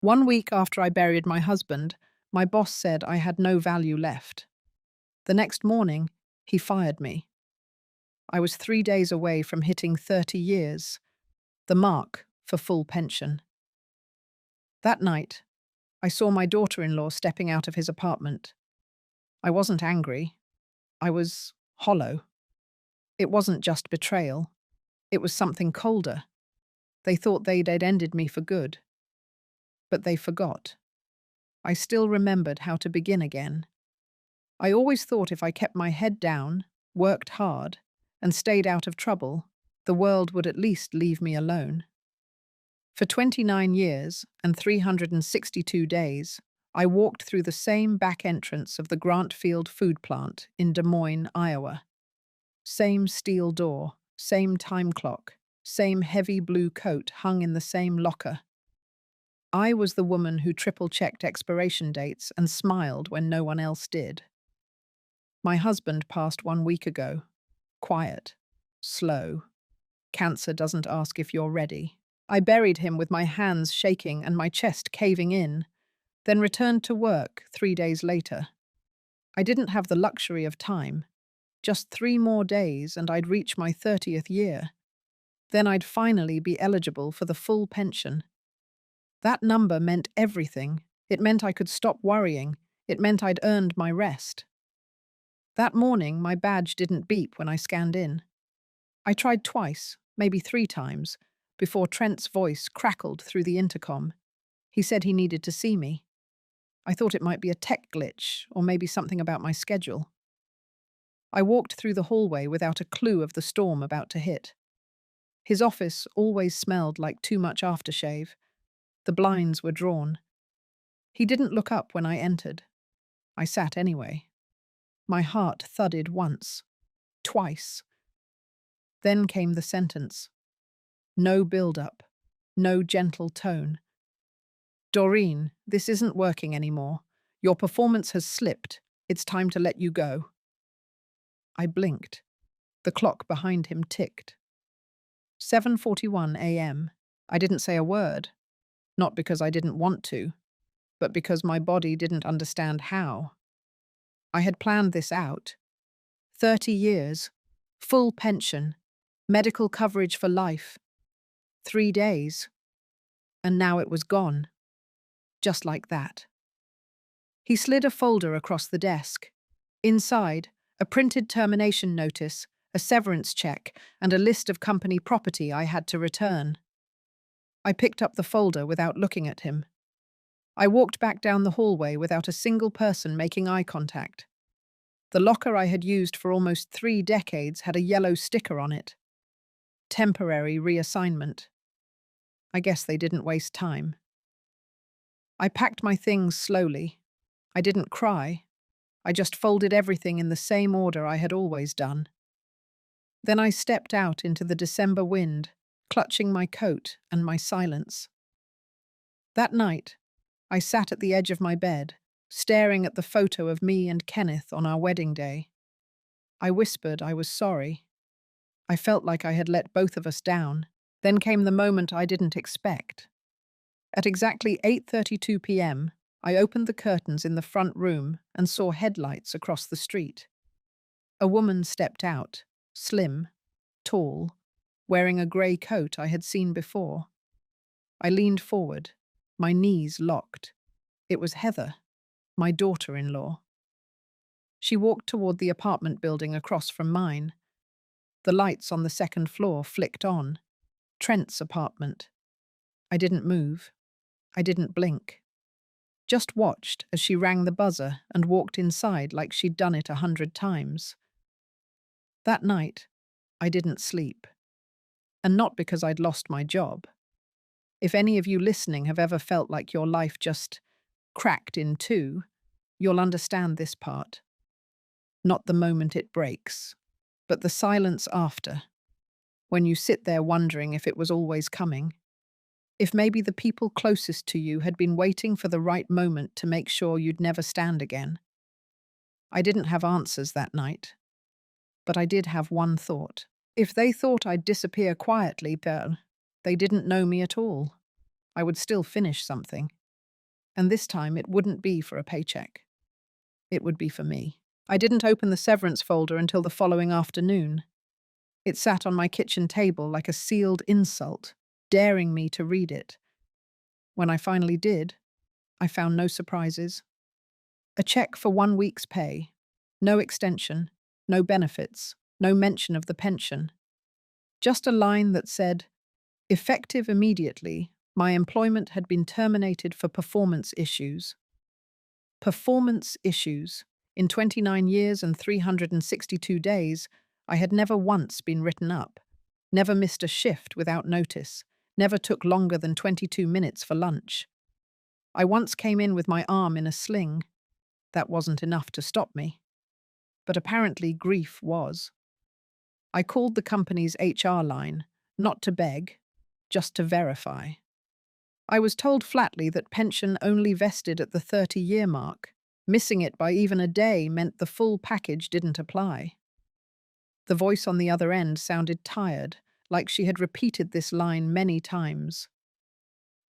1 week after I buried my husband, my boss said I had no value left. The next morning, he fired me. I was 3 days away from hitting 30 years, the mark for full pension. That night, I saw my daughter-in-law stepping out of his apartment. I wasn't angry. I was hollow. It wasn't just betrayal. It was something colder. They thought they'd ended me for good. But they forgot. I still remembered how to begin again. I always thought if I kept my head down, worked hard, and stayed out of trouble, the world would at least leave me alone. For 29 years and 362 days, I walked through the same back entrance of the Grant Field food plant in Des Moines, Iowa. Same steel door, same time clock, same heavy blue coat hung in the same locker. I was the woman who triple-checked expiration dates and smiled when no one else did. My husband passed 1 week ago. Quiet. Slow. Cancer doesn't ask if you're ready. I buried him with my hands shaking and my chest caving in, then returned to work 3 days later. I didn't have the luxury of time. Just 3 more days and I'd reach my 30th year. Then I'd finally be eligible for the full pension. That number meant everything. It meant I could stop worrying. It meant I'd earned my rest. That morning, my badge didn't beep when I scanned in. I tried twice, maybe 3 times, before Trent's voice crackled through the intercom. He said he needed to see me. I thought it might be a tech glitch, or maybe something about my schedule. I walked through the hallway without a clue of the storm about to hit. His office always smelled like too much aftershave. The blinds were drawn. He didn't look up when I entered. I sat anyway. My heart thudded once, twice. Then came the sentence. No build-up, no gentle tone. Doreen, this isn't working anymore. Your performance has slipped. It's time to let you go. I blinked. The clock behind him ticked. 7:41 a.m. I didn't say a word. Not because I didn't want to, but because my body didn't understand how. I had planned this out. 30 years, full pension, medical coverage for life. 3 days. And now it was gone. Just like that. He slid a folder across the desk. Inside, a printed termination notice, a severance check, and a list of company property I had to return. I picked up the folder without looking at him. I walked back down the hallway without a single person making eye contact. The locker I had used for almost 3 decades had a yellow sticker on it. Temporary reassignment. I guess they didn't waste time. I packed my things slowly. I didn't cry. I just folded everything in the same order I had always done. Then I stepped out into the December wind, clutching my coat and my silence. That night, I sat at the edge of my bed, staring at the photo of me and Kenneth on our wedding day. I whispered I was sorry. I felt like I had let both of us down. Then came the moment I didn't expect. At exactly 8:32 p.m., I opened the curtains in the front room and saw headlights across the street. A woman stepped out, slim, tall, wearing a grey coat I had seen before. I leaned forward, my knees locked. It was Heather, my daughter-in-law. She walked toward the apartment building across from mine. The lights on the second floor flicked on. Trent's apartment. I didn't move. I didn't blink. Just watched as she rang the buzzer and walked inside like she'd done it 100 times. That night, I didn't sleep. And not because I'd lost my job. If any of you listening have ever felt like your life just cracked in two, you'll understand this part. Not the moment it breaks, but the silence after, when you sit there wondering if it was always coming. If maybe the people closest to you had been waiting for the right moment to make sure you'd never stand again. I didn't have answers that night, but I did have one thought. If they thought I'd disappear quietly, they didn't know me at all. I would still finish something. And this time it wouldn't be for a paycheck. It would be for me. I didn't open the severance folder until the following afternoon. It sat on my kitchen table like a sealed insult, daring me to read it. When I finally did, I found no surprises. A check for 1 week's pay, no extension, no benefits, no mention of the pension. Just a line that said, effective immediately, my employment had been terminated for performance issues. Performance issues. In 29 years and 362 days, I had never once been written up, never missed a shift without notice, never took longer than 22 minutes for lunch. I once came in with my arm in a sling. That wasn't enough to stop me. But apparently grief was. I called the company's HR line, not to beg, just to verify. I was told flatly that pension only vested at the 30-year mark. Missing it by even a day meant the full package didn't apply. The voice on the other end sounded tired, like she had repeated this line many times.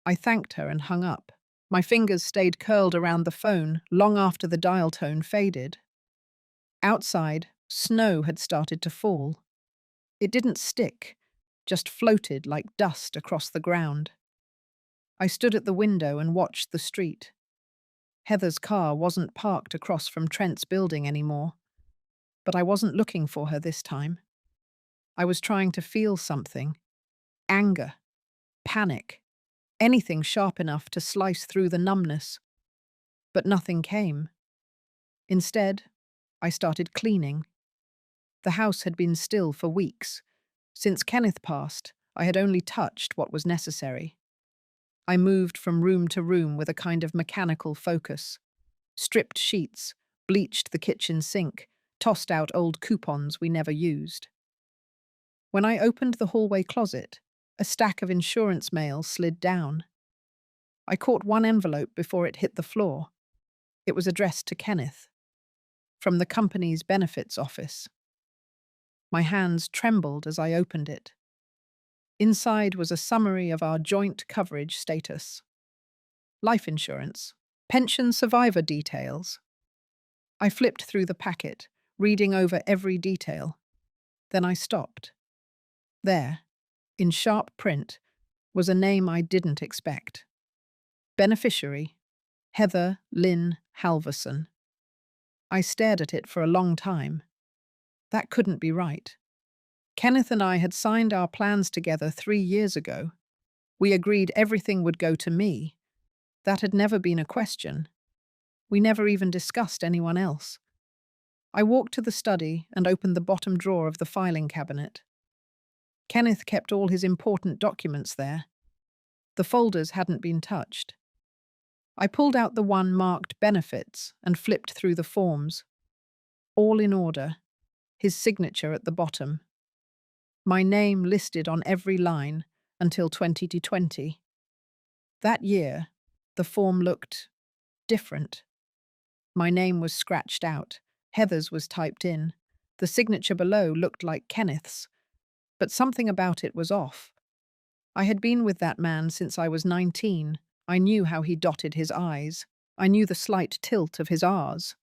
I thanked her and hung up. My fingers stayed curled around the phone long after the dial tone faded. Outside, snow had started to fall. It didn't stick, just floated like dust across the ground. I stood at the window and watched the street. Heather's car wasn't parked across from Trent's building anymore, but I wasn't looking for her this time. I was trying to feel something. Anger, panic, anything sharp enough to slice through the numbness. But nothing came. Instead, I started cleaning. The house had been still for weeks. Since Kenneth passed, I had only touched what was necessary. I moved from room to room with a kind of mechanical focus. Stripped sheets, bleached the kitchen sink, tossed out old coupons we never used. When I opened the hallway closet, a stack of insurance mail slid down. I caught one envelope before it hit the floor. It was addressed to Kenneth, from the company's benefits office. My hands trembled as I opened it. Inside was a summary of our joint coverage status. Life insurance, pension survivor details. I flipped through the packet, reading over every detail. Then I stopped. There, in sharp print, was a name I didn't expect. Beneficiary, Heather Lynn Halverson. I stared at it for a long time. That couldn't be right. Kenneth and I had signed our plans together 3 years ago. We agreed everything would go to me. That had never been a question. We never even discussed anyone else. I walked to the study and opened the bottom drawer of the filing cabinet. Kenneth kept all his important documents there. The folders hadn't been touched. I pulled out the one marked benefits and flipped through the forms. All in order, his signature at the bottom. My name listed on every line until 2020. That year, the form looked different. My name was scratched out. Heather's was typed in. The signature below looked like Kenneth's, but something about it was off. I had been with that man since I was 19. I knew how he dotted his I's. I knew the slight tilt of his R's.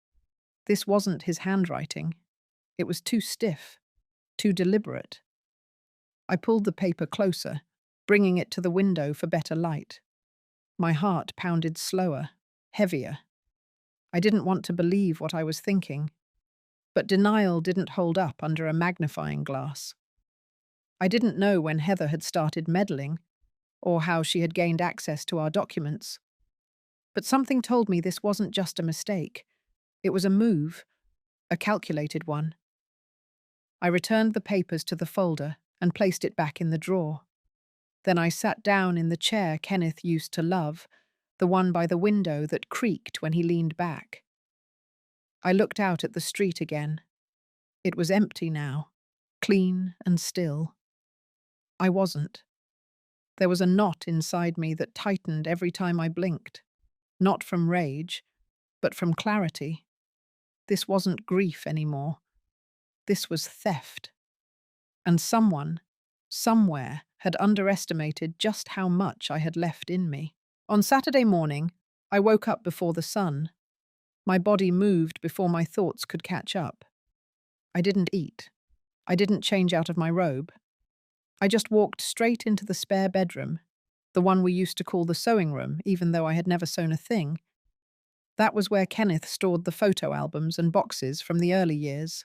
This wasn't his handwriting. It was too stiff, too deliberate. I pulled the paper closer, bringing it to the window for better light. My heart pounded slower, heavier. I didn't want to believe what I was thinking, but denial didn't hold up under a magnifying glass. I didn't know when Heather had started meddling, or how she had gained access to our documents. But something told me this wasn't just a mistake. It was a move, a calculated one. I returned the papers to the folder and placed it back in the drawer. Then I sat down in the chair Kenneth used to love, the one by the window that creaked when he leaned back. I looked out at the street again. It was empty now, clean and still. I wasn't. There was a knot inside me that tightened every time I blinked, not from rage, but from clarity. This wasn't grief anymore. This was theft. And someone, somewhere, had underestimated just how much I had left in me. On Saturday morning, I woke up before the sun. My body moved before my thoughts could catch up. I didn't eat. I didn't change out of my robe. I just walked straight into the spare bedroom, the one we used to call the sewing room, even though I had never sewn a thing. That was where Kenneth stored the photo albums and boxes from the early years.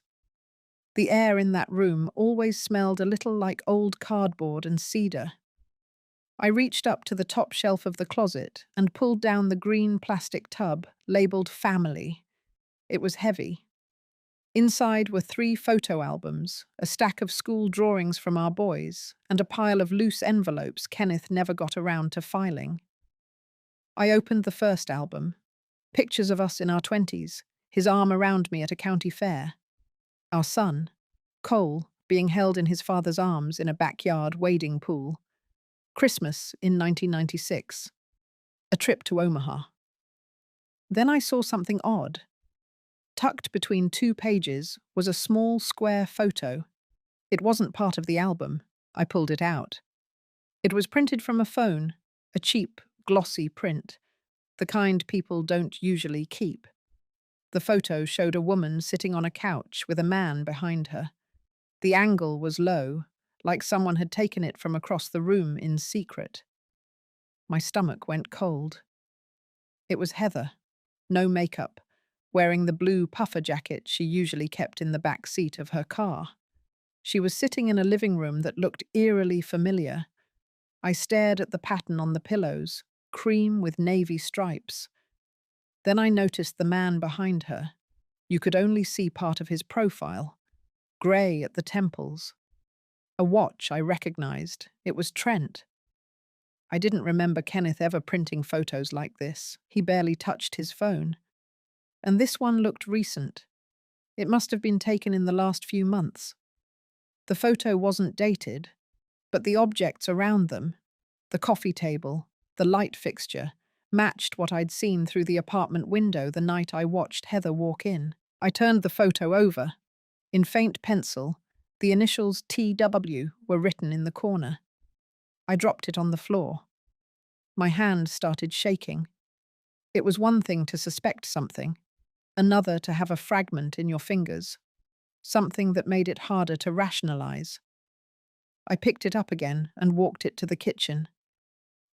The air in that room always smelled a little like old cardboard and cedar. I reached up to the top shelf of the closet and pulled down the green plastic tub labeled Family. It was heavy. Inside were 3 photo albums, a stack of school drawings from our boys, and a pile of loose envelopes Kenneth never got around to filing. I opened the first album. Pictures of us in our 20s, his arm around me at a county fair. Our son, Cole, being held in his father's arms in a backyard wading pool. Christmas in 1996. A trip to Omaha. Then I saw something odd. Tucked between 2 pages was a small square photo. It wasn't part of the album. I pulled it out. It was printed from a phone, a cheap, glossy print, the kind people don't usually keep. The photo showed a woman sitting on a couch with a man behind her. The angle was low, like someone had taken it from across the room in secret. My stomach went cold. It was Heather, no makeup, wearing the blue puffer jacket she usually kept in the back seat of her car. She was sitting in a living room that looked eerily familiar. I stared at the pattern on the pillows, cream with navy stripes. Then I noticed the man behind her. You could only see part of his profile, grey at the temples. A watch I recognized. It was Trent. I didn't remember Kenneth ever printing photos like this. He barely touched his phone. And this one looked recent. It must have been taken in the last few months. The photo wasn't dated, but the objects around them, the coffee table, the light fixture, matched what I'd seen through the apartment window the night I watched Heather walk in. I turned the photo over. In faint pencil, the initials TW were written in the corner. I dropped it on the floor. My hand started shaking. It was one thing to suspect something, another to have a fragment in your fingers, something that made it harder to rationalize. I picked it up again and walked it to the kitchen.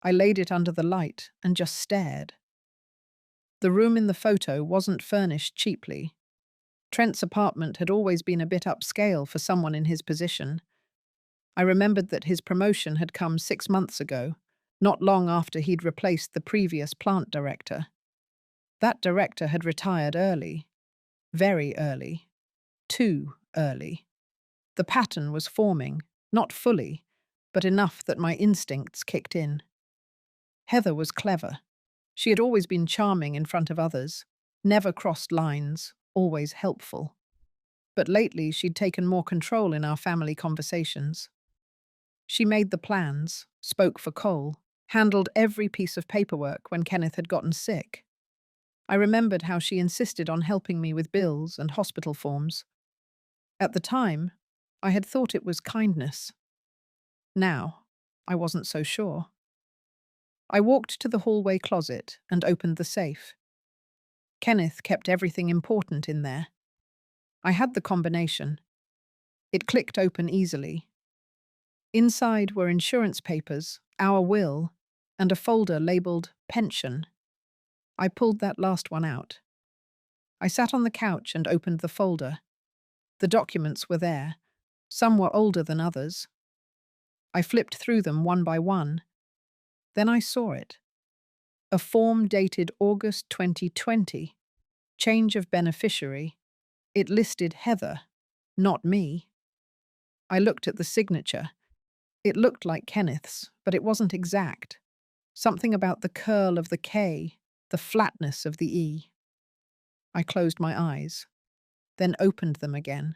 I laid it under the light and just stared. The room in the photo wasn't furnished cheaply. Trent's apartment had always been a bit upscale for someone in his position. I remembered that his promotion had come 6 months ago, not long after he'd replaced the previous plant director. That director had retired early. Very early. Too early. The pattern was forming, not fully, but enough that my instincts kicked in. Heather was clever. She had always been charming in front of others, never crossed lines, always helpful. But lately she'd taken more control in our family conversations. She made the plans, spoke for Cole, handled every piece of paperwork when Kenneth had gotten sick. I remembered how she insisted on helping me with bills and hospital forms. At the time, I had thought it was kindness. Now, I wasn't so sure. I walked to the hallway closet and opened the safe. Kenneth kept everything important in there. I had the combination. It clicked open easily. Inside were insurance papers, our will, and a folder labeled pension. I pulled that last one out. I sat on the couch and opened the folder. The documents were there. Some were older than others. I flipped through them one by one. Then I saw it. A form dated August 2020. Change of beneficiary. It listed Heather, not me. I looked at the signature. It looked like Kenneth's, but it wasn't exact. Something about the curl of the K, the flatness of the E. I closed my eyes, then opened them again.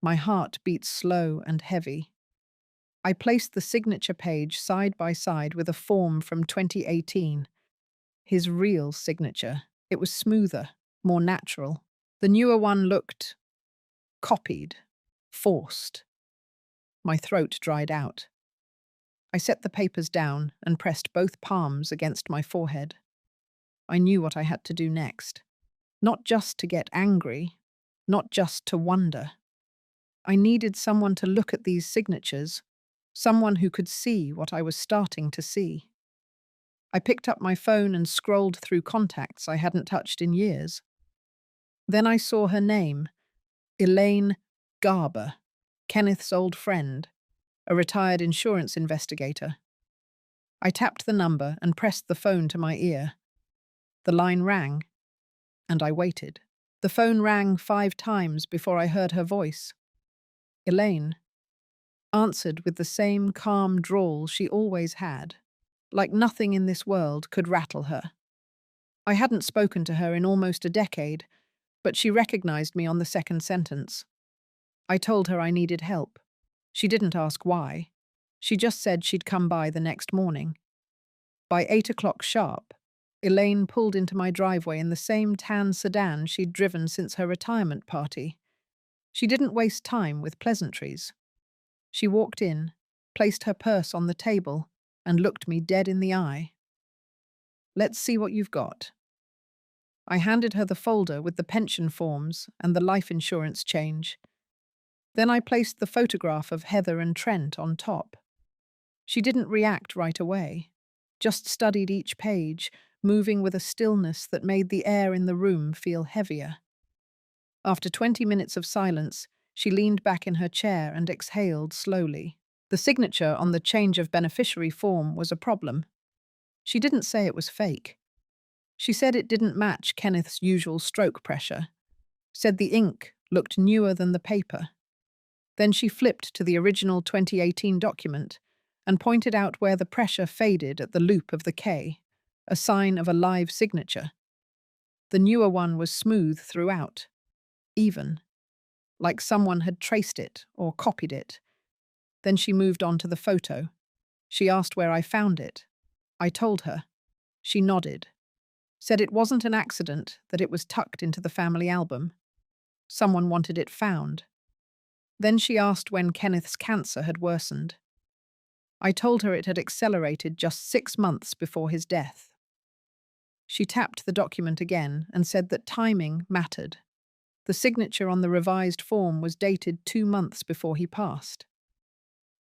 My heart beat slow and heavy. I placed the signature page side by side with a form from 2018. His real signature. It was smoother, more natural. The newer one looked copied, forced. My throat dried out. I set the papers down and pressed both palms against my forehead. I knew what I had to do next. Not just to get angry, not just to wonder. I needed someone to look at these signatures, someone who could see what I was starting to see. I picked up my phone and scrolled through contacts I hadn't touched in years. Then I saw her name, Elaine Garber, Kenneth's old friend, a retired insurance investigator. I tapped the number and pressed the phone to my ear. The line rang, and I waited. The phone rang 5 times before I heard her voice. Elaine answered with the same calm drawl she always had, like nothing in this world could rattle her. I hadn't spoken to her in almost a decade, but she recognized me on the second sentence. I told her I needed help. She didn't ask why. She just said she'd come by the next morning. By 8 o'clock sharp, Elaine pulled into my driveway in the same tan sedan she'd driven since her retirement party. She didn't waste time with pleasantries. She walked in, placed her purse on the table, and looked me dead in the eye. "Let's see what you've got." I handed her the folder with the pension forms and the life insurance change. Then I placed the photograph of Heather and Trent on top. She didn't react right away, just studied each page, moving with a stillness that made the air in the room feel heavier. After 20 minutes of silence, she leaned back in her chair and exhaled slowly. The signature on the change of beneficiary form was a problem. She didn't say it was fake. She said it didn't match Kenneth's usual stroke pressure, said the ink looked newer than the paper. Then she flipped to the original 2018 document and pointed out where the pressure faded at the loop of the K, a sign of a live signature. The newer one was smooth throughout, even, like someone had traced it or copied it. Then she moved on to the photo. She asked where I found it. I told her. She nodded, said it wasn't an accident, that it was tucked into the family album. Someone wanted it found. Then she asked when Kenneth's cancer had worsened. I told her it had accelerated just 6 months before his death. She tapped the document again and said that timing mattered. The signature on the revised form was dated 2 months before he passed.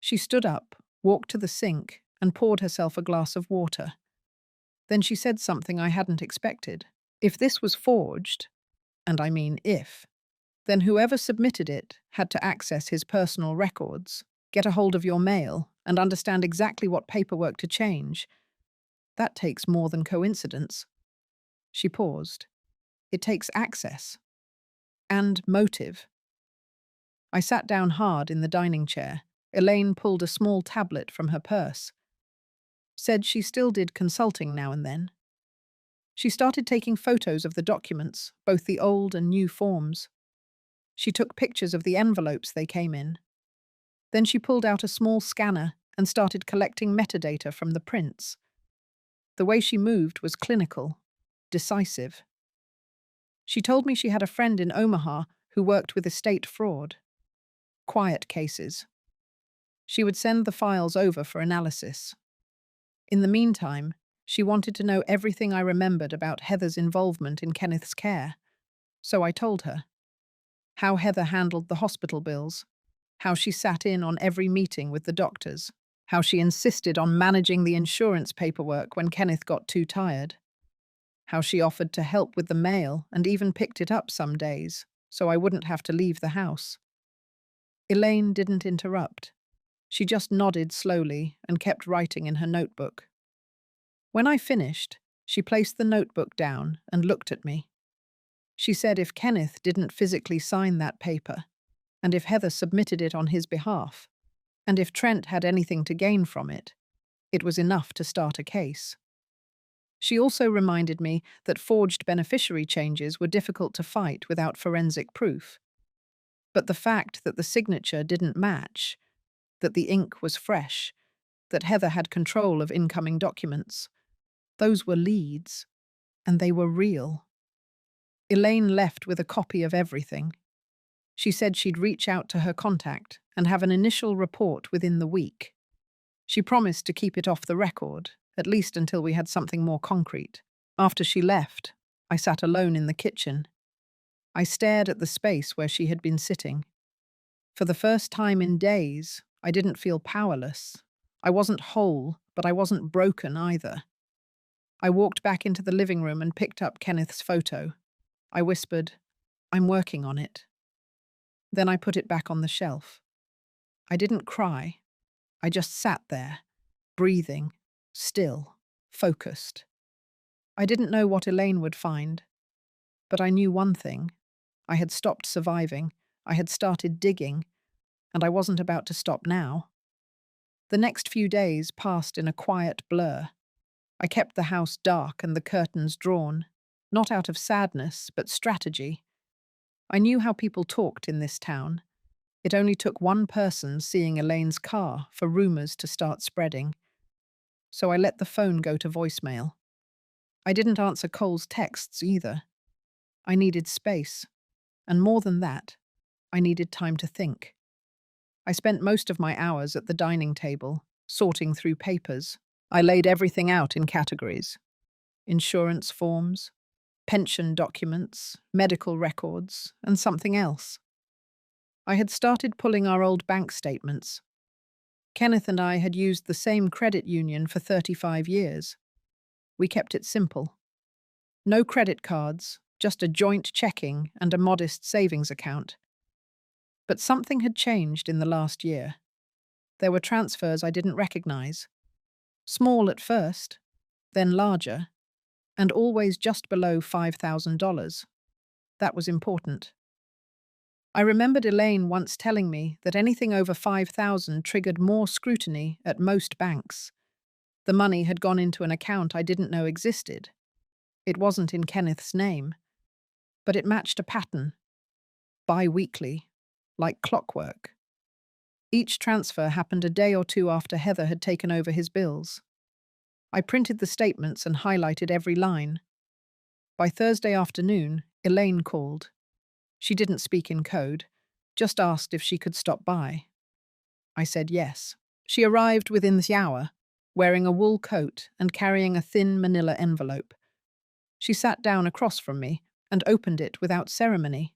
She stood up, walked to the sink, and poured herself a glass of water. Then she said something I hadn't expected. If this was forged, and I mean if, then whoever submitted it had to access his personal records, get a hold of your mail, and understand exactly what paperwork to change. That takes more than coincidence. She paused. It takes access. And motive. I sat down hard in the dining chair. Elaine pulled a small tablet from her purse. Said she still did consulting now and then. She started taking photos of the documents, both the old and new forms. She took pictures of the envelopes they came in. Then she pulled out a small scanner and started collecting metadata from the prints. The way she moved was clinical, decisive. She told me she had a friend in Omaha who worked with estate fraud. Quiet cases. She would send the files over for analysis. In the meantime, she wanted to know everything I remembered about Heather's involvement in Kenneth's care. So I told her. How Heather handled the hospital bills, how she sat in on every meeting with the doctors, how she insisted on managing the insurance paperwork when Kenneth got too tired, how she offered to help with the mail and even picked it up some days, so I wouldn't have to leave the house. Elaine didn't interrupt. She just nodded slowly and kept writing in her notebook. When I finished, she placed the notebook down and looked at me. She said if Kenneth didn't physically sign that paper, and if Heather submitted it on his behalf, and if Trent had anything to gain from it, it was enough to start a case. She also reminded me that forged beneficiary changes were difficult to fight without forensic proof. But the fact that the signature didn't match, that the ink was fresh, that Heather had control of incoming documents, those were leads, and they were real. Elaine left with a copy of everything. She said she'd reach out to her contact and have an initial report within the week. She promised to keep it off the record, at least until we had something more concrete. After she left, I sat alone in the kitchen. I stared at the space where she had been sitting. For the first time in days, I didn't feel powerless. I wasn't whole, but I wasn't broken either. I walked back into the living room and picked up Kenneth's photo. I whispered, "I'm working on it." Then I put it back on the shelf. I didn't cry. I just sat there, breathing, still, focused. I didn't know what Elaine would find, but I knew one thing. I had stopped surviving, I had started digging, and I wasn't about to stop now. The next few days passed in a quiet blur. I kept the house dark and the curtains drawn, not out of sadness, but strategy. I knew how people talked in this town. It only took one person seeing Elaine's car for rumors to start spreading. So I let the phone go to voicemail. I didn't answer Cole's texts either. I needed space. And more than that, I needed time to think. I spent most of my hours at the dining table, sorting through papers. I laid everything out in categories: insurance forms, pension documents, medical records, and something else. I had started pulling our old bank statements. Kenneth and I had used the same credit union for 35 years. We kept it simple. No credit cards, just a joint checking and a modest savings account. But something had changed in the last year. There were transfers I didn't recognize. Small at first, then larger, and always just below $5,000. That was important. I remembered Elaine once telling me that anything over 5,000 triggered more scrutiny at most banks. The money had gone into an account I didn't know existed. It wasn't in Kenneth's name, but it matched a pattern. Bi-weekly, like clockwork. Each transfer happened a day or two after Heather had taken over his bills. I printed the statements and highlighted every line. By Thursday afternoon, Elaine called. She didn't speak in code, just asked if she could stop by. I said yes. She arrived within the hour, wearing a wool coat and carrying a thin manila envelope. She sat down across from me and opened it without ceremony.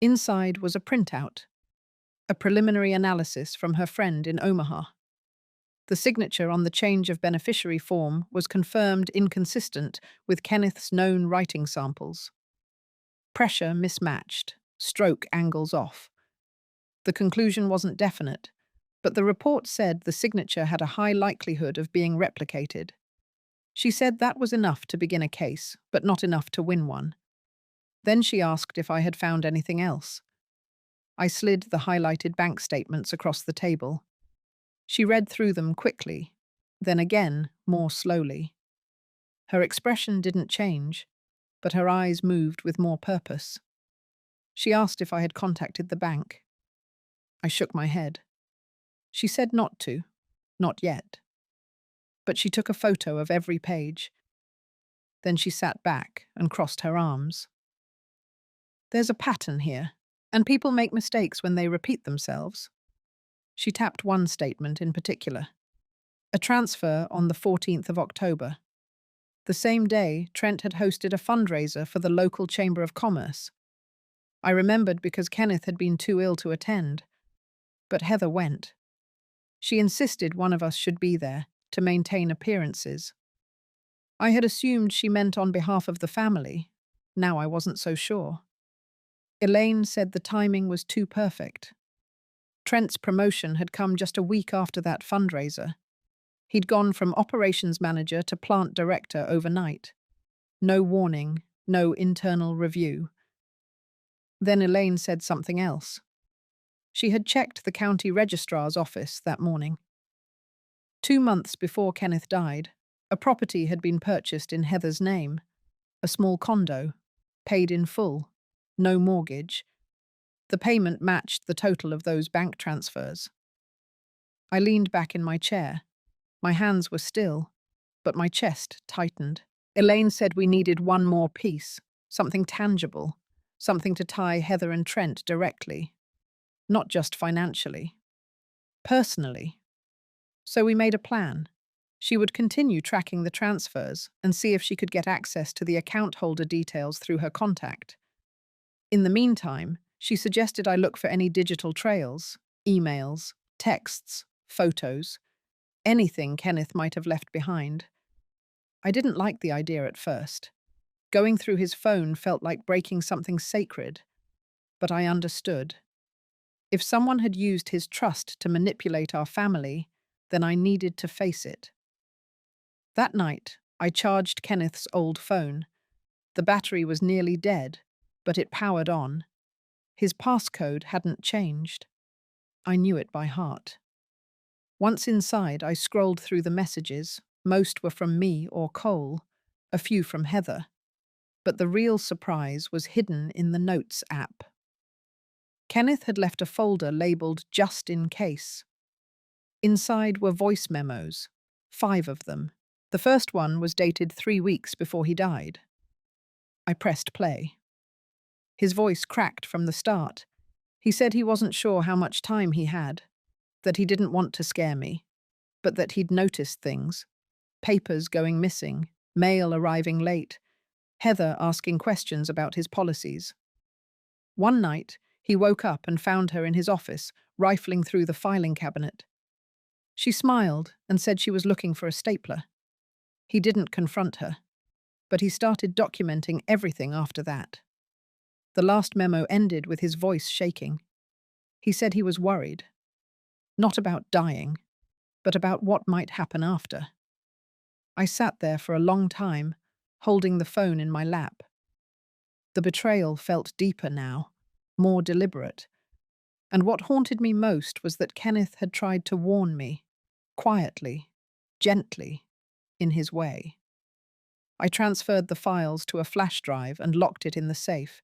Inside was a printout, a preliminary analysis from her friend in Omaha. The signature on the change of beneficiary form was confirmed inconsistent with Kenneth's known writing samples. Pressure mismatched, stroke angles off. The conclusion wasn't definite, but the report said the signature had a high likelihood of being replicated. She said that was enough to begin a case, but not enough to win one. Then she asked if I had found anything else. I slid the highlighted bank statements across the table. She read through them quickly, then again, more slowly. Her expression didn't change, but her eyes moved with more purpose. She asked if I had contacted the bank. I shook my head. She said not to, not yet. But she took a photo of every page. Then she sat back and crossed her arms. There's a pattern here, and people make mistakes when they repeat themselves. She tapped one statement in particular. A transfer on the 14th of October. The same day, Trent had hosted a fundraiser for the local Chamber of Commerce. I remembered because Kenneth had been too ill to attend. But Heather went. She insisted one of us should be there to maintain appearances. I had assumed she meant on behalf of the family. Now I wasn't so sure. Elaine said the timing was too perfect. Trent's promotion had come just a week after that fundraiser. He'd gone from operations manager to plant director overnight. No warning, no internal review. Then Elaine said something else. She had checked the county registrar's office that morning. 2 months before Kenneth died, a property had been purchased in Heather's name, a small condo, paid in full, no mortgage. The payment matched the total of those bank transfers. I leaned back in my chair. My hands were still, but my chest tightened. Elaine said we needed one more piece, something tangible, something to tie Heather and Trent directly. Not just financially. Personally. So we made a plan. She would continue tracking the transfers and see if she could get access to the account holder details through her contact. In the meantime, she suggested I look for any digital trails, emails, texts, photos, anything Kenneth might have left behind. I didn't like the idea at first. Going through his phone felt like breaking something sacred, but I understood. If someone had used his trust to manipulate our family, then I needed to face it. That night, I charged Kenneth's old phone. The battery was nearly dead, but it powered on. His passcode hadn't changed. I knew it by heart. Once inside, I scrolled through the messages. Most were from me or Cole, a few from Heather. But the real surprise was hidden in the Notes app. Kenneth had left a folder labeled "Just in Case." Inside were voice memos, 5 of them. The first one was dated 3 weeks before he died. I pressed play. His voice cracked from the start. He said he wasn't sure how much time he had, that he didn't want to scare me, but that he'd noticed things. Papers going missing, mail arriving late, Heather asking questions about his policies. One night, he woke up and found her in his office, rifling through the filing cabinet. She smiled and said she was looking for a stapler. He didn't confront her, but he started documenting everything after that. The last memo ended with his voice shaking. He said he was worried. Not about dying, but about what might happen after. I sat there for a long time, holding the phone in my lap. The betrayal felt deeper now, more deliberate. And what haunted me most was that Kenneth had tried to warn me, quietly, gently, in his way. I transferred the files to a flash drive and locked it in the safe.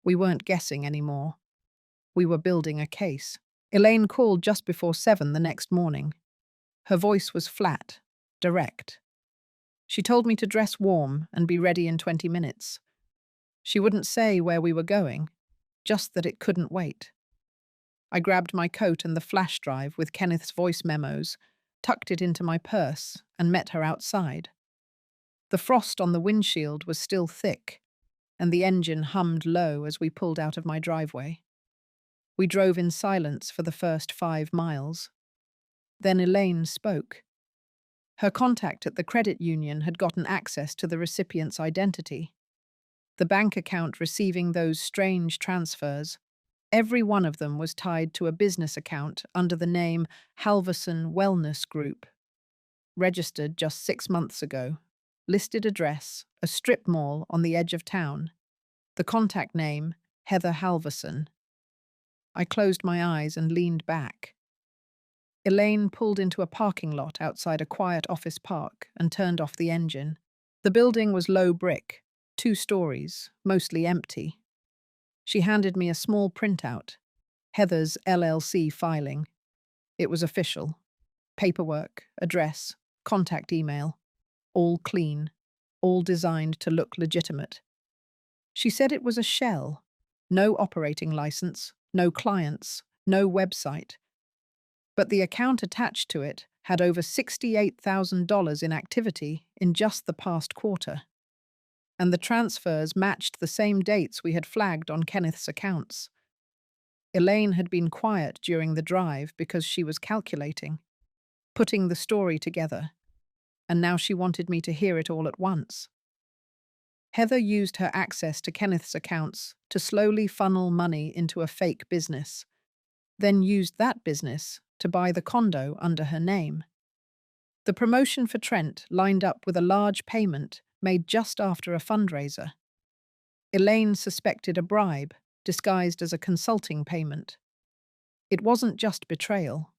We weren't guessing anymore. We were building a case. Elaine called just before 7 the next morning. Her voice was flat, direct. She told me to dress warm and be ready in 20 minutes. She wouldn't say where we were going, just that it couldn't wait. I grabbed my coat and the flash drive with Kenneth's voice memos, tucked it into my purse, and met her outside. The frost on the windshield was still thick, and the engine hummed low as we pulled out of my driveway. We drove in silence for the first 5 miles. Then Elaine spoke. Her contact at the credit union had gotten access to the recipient's identity. The bank account receiving those strange transfers, every one of them was tied to a business account under the name Halverson Wellness Group. Registered just 6 months ago. Listed address, a strip mall on the edge of town. The contact name, Heather Halverson. I closed my eyes and leaned back. Elaine pulled into a parking lot outside a quiet office park and turned off the engine. The building was low brick, 2 stories, mostly empty. She handed me a small printout, Heather's LLC filing. It was official. Paperwork, address, contact email. All clean, all designed to look legitimate. She said it was a shell. No operating license, no clients, no website. But the account attached to it had over $68,000 in activity in just the past quarter. And the transfers matched the same dates we had flagged on Kenneth's accounts. Elaine had been quiet during the drive because she was calculating, putting the story together, and now she wanted me to hear it all at once. Heather used her access to Kenneth's accounts to slowly funnel money into a fake business, then used that business to buy the condo under her name. The promotion for Trent lined up with a large payment made just after a fundraiser. Elaine suspected a bribe, disguised as a consulting payment. It wasn't just betrayal.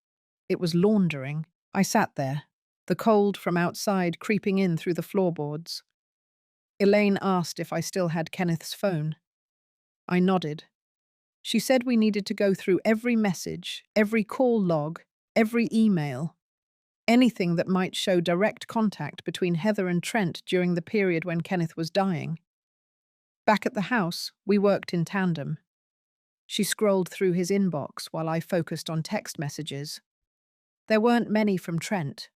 It was laundering. I sat there, the cold from outside creeping in through the floorboards. Elaine asked if I still had Kenneth's phone. I nodded. She said we needed to go through every message, every call log, every email, anything that might show direct contact between Heather and Trent during the period when Kenneth was dying. Back at the house, we worked in tandem. She scrolled through his inbox while I focused on text messages. There weren't many from Trent,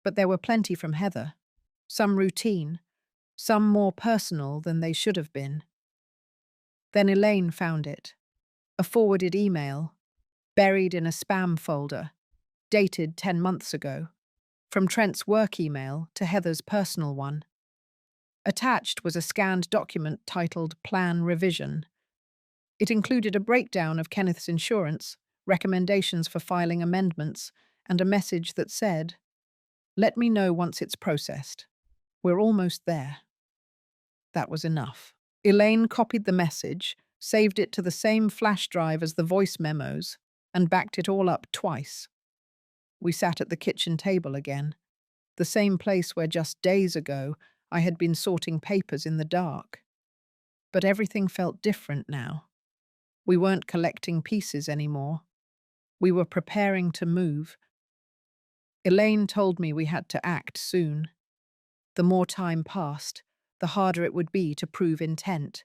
But there were plenty from Heather. Some routine, some more personal than they should have been. Then Elaine found it. A forwarded email, buried in a spam folder, dated 10 months ago, from Trent's work email to Heather's personal one. Attached was a scanned document titled Plan Revision. It included a breakdown of Kenneth's insurance, recommendations for filing amendments, and a message that said, "Let me know once it's processed. We're almost there." That was enough. Elaine copied the message, saved it to the same flash drive as the voice memos, and backed it all up twice. We sat at the kitchen table again, the same place where just days ago I had been sorting papers in the dark. But everything felt different now. We weren't collecting pieces anymore. We were preparing to move. Elaine told me we had to act soon. The more time passed, the harder it would be to prove intent.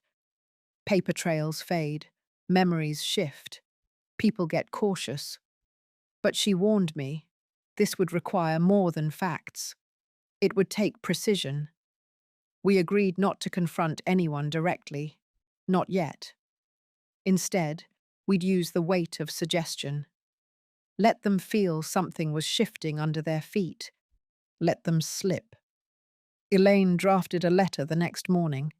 Paper trails fade, memories shift, people get cautious. But she warned me, this would require more than facts. It would take precision. We agreed not to confront anyone directly. Not yet. Instead, we'd use the weight of suggestion. Let them feel something was shifting under their feet. Let them slip. Elaine drafted a letter the next morning.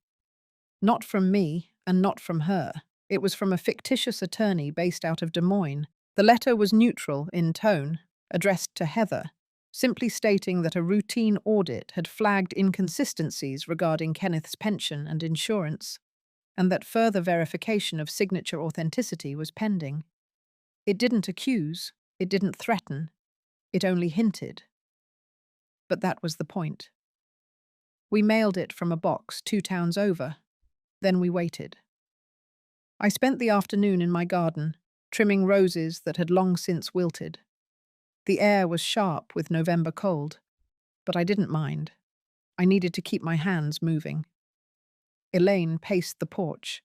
Not from me, and not from her. It was from a fictitious attorney based out of Des Moines. The letter was neutral in tone, addressed to Heather, simply stating that a routine audit had flagged inconsistencies regarding Kenneth's pension and insurance, and that further verification of signature authenticity was pending. It didn't accuse, it didn't threaten, it only hinted. But that was the point. We mailed it from a box 2 towns over. Then we waited. I spent the afternoon in my garden, trimming roses that had long since wilted. The air was sharp with November cold, but I didn't mind. I needed to keep my hands moving. Elaine paced the porch.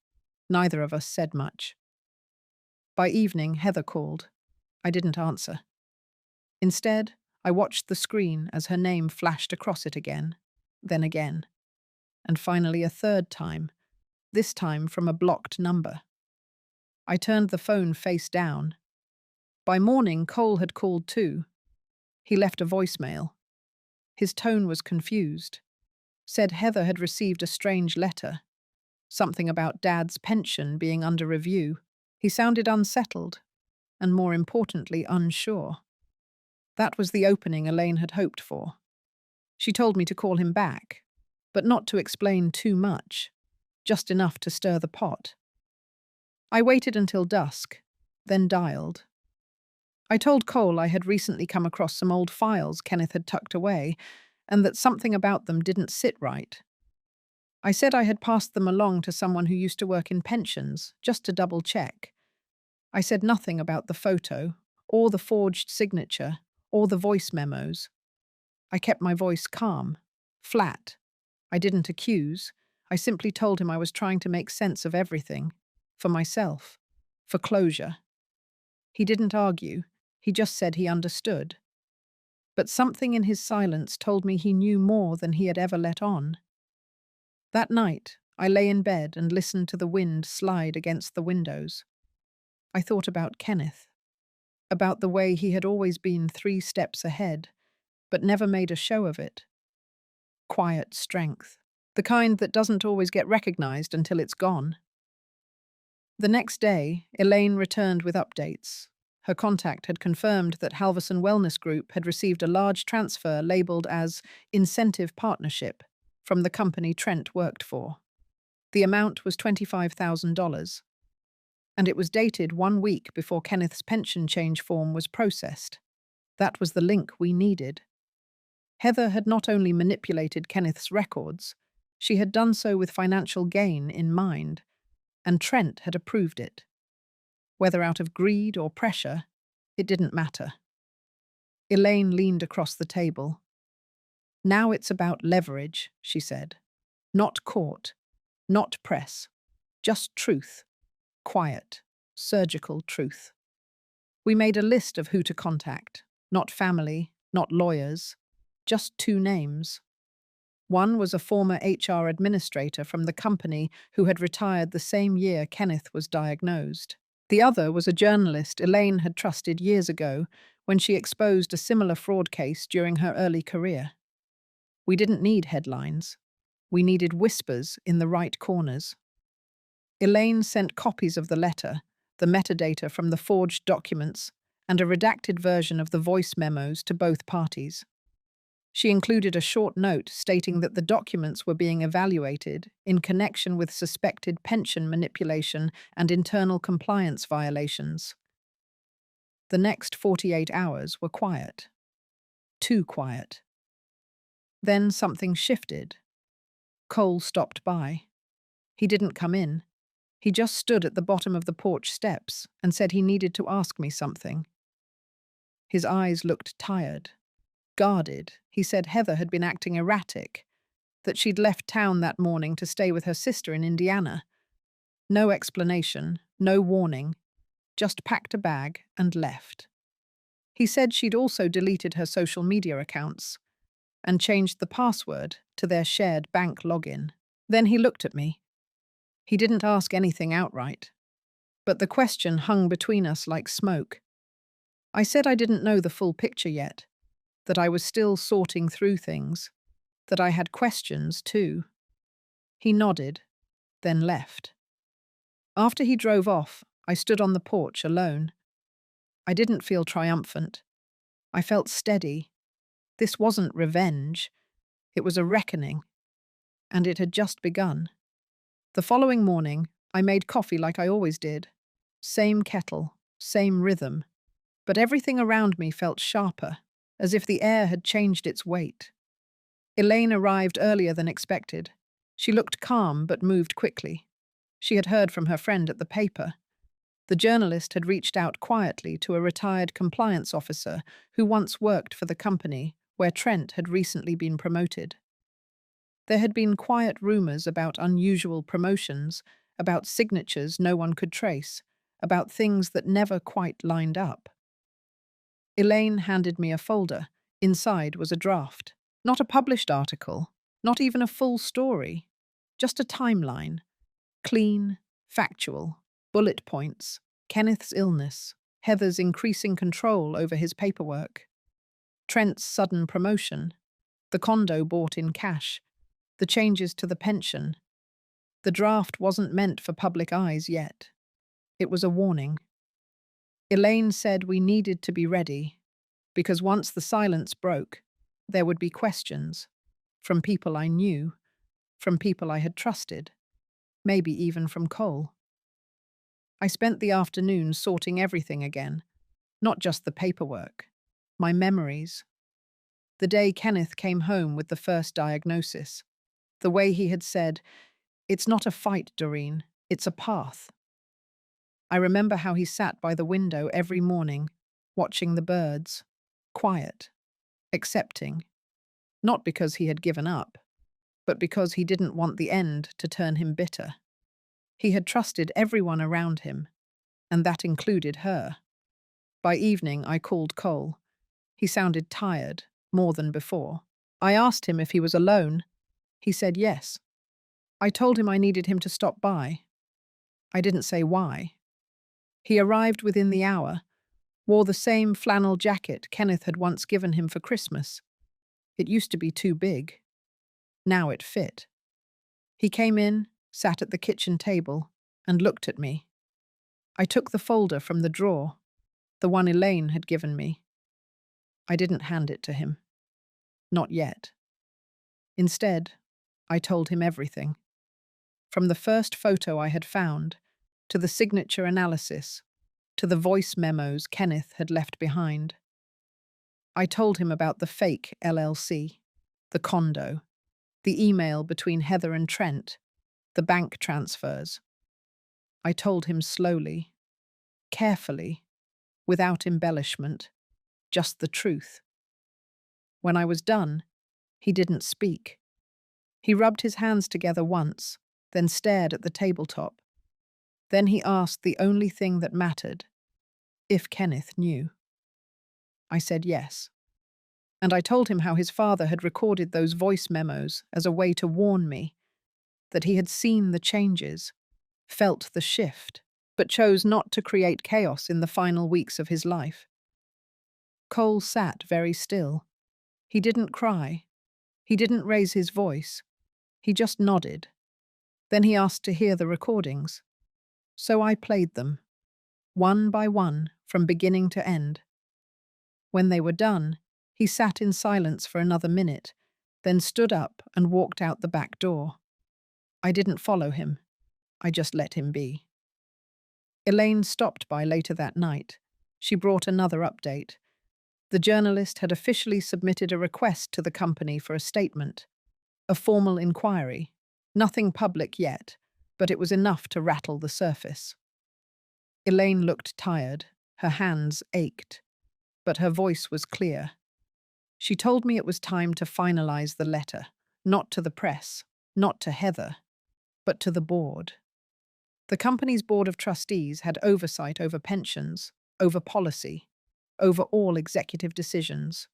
Neither of us said much. By evening, Heather called. I didn't answer. Instead, I watched the screen as her name flashed across it again, then again, and finally a third time, this time from a blocked number. I turned the phone face down. By morning, Cole had called too. He left a voicemail. His tone was confused. Said Heather had received a strange letter. Something about Dad's pension being under review. He sounded unsettled, and more importantly, unsure. That was the opening Elaine had hoped for. She told me to call him back, but not to explain too much, just enough to stir the pot. I waited until dusk, then dialed. I told Cole I had recently come across some old files Kenneth had tucked away, and that something about them didn't sit right. I said I had passed them along to someone who used to work in pensions, just to double check. I said nothing about the photo, or the forged signature, or the voice memos. I kept my voice calm, flat. I didn't accuse. I simply told him I was trying to make sense of everything. For myself. For closure. He didn't argue. He just said he understood. But something in his silence told me he knew more than he had ever let on. That night, I lay in bed and listened to the wind slide against the windows. I thought about Kenneth. About the way he had always been 3 steps ahead, but never made a show of it. Quiet strength. The kind that doesn't always get recognized until it's gone. The next day, Elaine returned with updates. Her contact had confirmed that Halverson Wellness Group had received a large transfer labeled as Incentive Partnership from the company Trent worked for. The amount was $25,000, and it was dated 1 week before Kenneth's pension change form was processed. That was the link we needed. Heather had not only manipulated Kenneth's records, she had done so with financial gain in mind, and Trent had approved it. Whether out of greed or pressure, it didn't matter. Elaine leaned across the table. Now it's about leverage, she said. Not court, not press, just truth. Quiet, surgical truth. We made a list of who to contact. Not family, not lawyers. Just two names. One was a former HR administrator from the company who had retired the same year Kenneth was diagnosed. The other was a journalist Elaine had trusted years ago when she exposed a similar fraud case during her early career. We didn't need headlines. We needed whispers in the right corners. Elaine sent copies of the letter, the metadata from the forged documents, and a redacted version of the voice memos to both parties. She included a short note stating that the documents were being evaluated in connection with suspected pension manipulation and internal compliance violations. The next 48 hours were quiet. Too quiet. Then something shifted. Cole stopped by. He didn't come in. He just stood at the bottom of the porch steps and said he needed to ask me something. His eyes looked tired, guarded. He said Heather had been acting erratic, that she'd left town that morning to stay with her sister in Indiana. No explanation, no warning, just packed a bag and left. He said she'd also deleted her social media accounts and changed the password to their shared bank login. Then he looked at me. He didn't ask anything outright, but the question hung between us like smoke. I said I didn't know the full picture yet, that I was still sorting through things, that I had questions too. He nodded, then left. After he drove off, I stood on the porch alone. I didn't feel triumphant. I felt steady. This wasn't revenge. It was a reckoning. And it had just begun. The following morning, I made coffee like I always did. Same kettle, same rhythm. But everything around me felt sharper, as if the air had changed its weight. Elaine arrived earlier than expected. She looked calm but moved quickly. She had heard from her friend at the paper. The journalist had reached out quietly to a retired compliance officer who once worked for the company where Trent had recently been promoted. There had been quiet rumors about unusual promotions, about signatures no one could trace, about things that never quite lined up. Elaine handed me a folder. Inside was a draft. Not a published article, not even a full story, just a timeline. Clean, factual, bullet points, Kenneth's illness, Heather's increasing control over his paperwork, Trent's sudden promotion, the condo bought in cash, the changes to the pension. The draft wasn't meant for public eyes yet. It was a warning. Elaine said we needed to be ready, because once the silence broke, there would be questions, from people I knew, from people I had trusted, maybe even from Cole. I spent the afternoon sorting everything again, not just the paperwork, my memories. The day Kenneth came home with the first diagnosis, the way he had said, "It's not a fight, Doreen, it's a path." I remember how he sat by the window every morning, watching the birds, quiet, accepting, not because he had given up, but because he didn't want the end to turn him bitter. He had trusted everyone around him, and that included her. By evening, I called Cole. He sounded tired, more than before. I asked him if he was alone. He said yes. I told him I needed him to stop by. I didn't say why. He arrived within the hour, wore the same flannel jacket Kenneth had once given him for Christmas. It used to be too big. Now it fit. He came in, sat at the kitchen table, and looked at me. I took the folder from the drawer, the one Elaine had given me. I didn't hand it to him. Not yet. Instead, I told him everything. From the first photo I had found, to the signature analysis, to the voice memos Kenneth had left behind. I told him about the fake LLC, the condo, the email between Heather and Trent, the bank transfers. I told him slowly, carefully, without embellishment, just the truth. When I was done, he didn't speak. He rubbed his hands together once, then stared at the tabletop. Then he asked the only thing that mattered, if Kenneth knew. I said yes. And I told him how his father had recorded those voice memos as a way to warn me, that he had seen the changes, felt the shift, but chose not to create chaos in the final weeks of his life. Cole sat very still. He didn't cry. He didn't raise his voice. He just nodded. Then he asked to hear the recordings. So I played them, one by one, from beginning to end. When they were done, he sat in silence for another minute, then stood up and walked out the back door. I didn't follow him. I just let him be. Elaine stopped by later that night. She brought another update. The journalist had officially submitted a request to the company for a statement, a formal inquiry. Nothing public yet, but it was enough to rattle the surface. Elaine looked tired. Her hands ached, but her voice was clear. She told me it was time to finalize the letter, not to the press, not to Heather, but to the board. The company's board of trustees had oversight over pensions, over policy, over all executive decisions.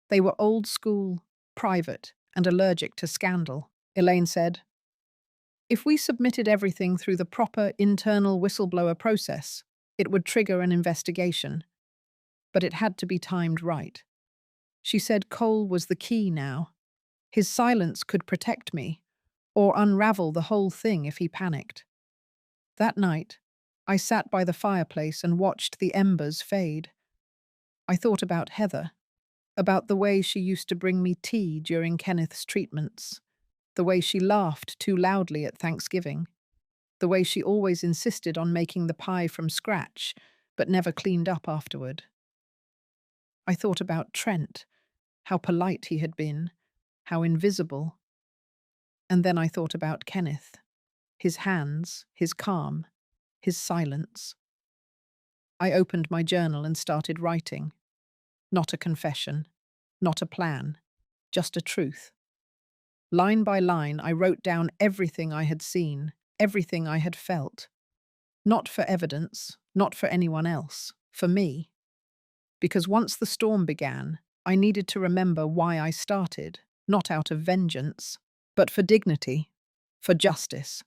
They were old school, private, and allergic to scandal. Elaine said, "If we submitted everything through the proper internal whistleblower process, it would trigger an investigation. But it had to be timed right." She said Cole was the key now. His silence could protect me, or unravel the whole thing if he panicked. That night, I sat by the fireplace and watched the embers fade. I thought about Heather, about the way she used to bring me tea during Kenneth's treatments, the way she laughed too loudly at Thanksgiving, the way she always insisted on making the pie from scratch, but never cleaned up afterward. I thought about Trent, how polite he had been, how invisible. And then I thought about Kenneth, his hands, his calm, his silence. I opened my journal and started writing. Not a confession, not a plan, just a truth. Line by line, I wrote down everything I had seen, everything I had felt. Not for evidence, not for anyone else, for me. Because once the storm began, I needed to remember why I started, not out of vengeance, but for dignity, for justice,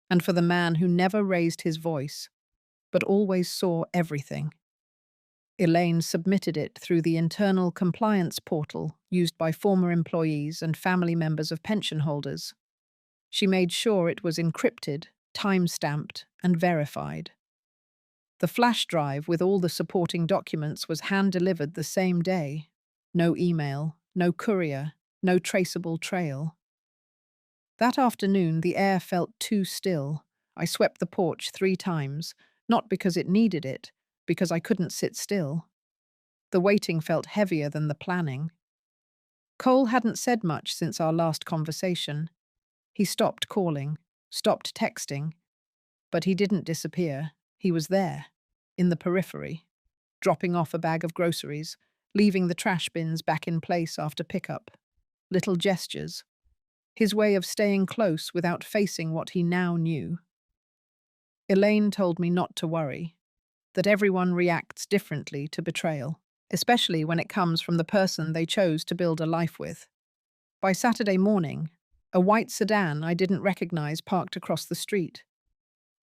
and for the man who never raised his voice, but always saw everything. Elaine submitted it through the internal compliance portal used by former employees and family members of pension holders. She made sure it was encrypted, time-stamped, and verified. The flash drive with all the supporting documents was hand-delivered the same day. No email, no courier, no traceable trail. That afternoon, the air felt too still. I swept the porch 3 times, not because it needed it, because I couldn't sit still. The waiting felt heavier than the planning. Cole hadn't said much since our last conversation. He stopped calling, stopped texting, but he didn't disappear. He was there, in the periphery, dropping off a bag of groceries, leaving the trash bins back in place after pickup. Little gestures. His way of staying close without facing what he now knew. Elaine told me not to worry, that everyone reacts differently to betrayal, especially when it comes from the person they chose to build a life with. By Saturday morning, a white sedan I didn't recognize parked across the street.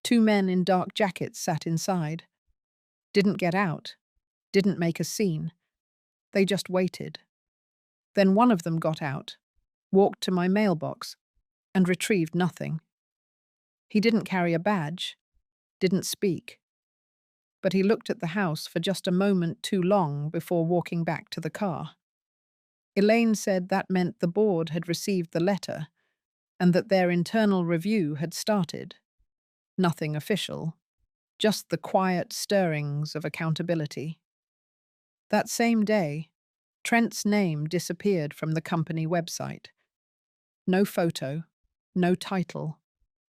2 men in dark jackets sat inside. Didn't get out, didn't make a scene. They just waited. Then one of them got out, walked to my mailbox, and retrieved nothing. He didn't carry a badge, didn't speak. But he looked at the house for just a moment too long before walking back to the car. Elaine said that meant the board had received the letter and that their internal review had started. Nothing official, just the quiet stirrings of accountability. That same day, Trent's name disappeared from the company website. No photo, no title,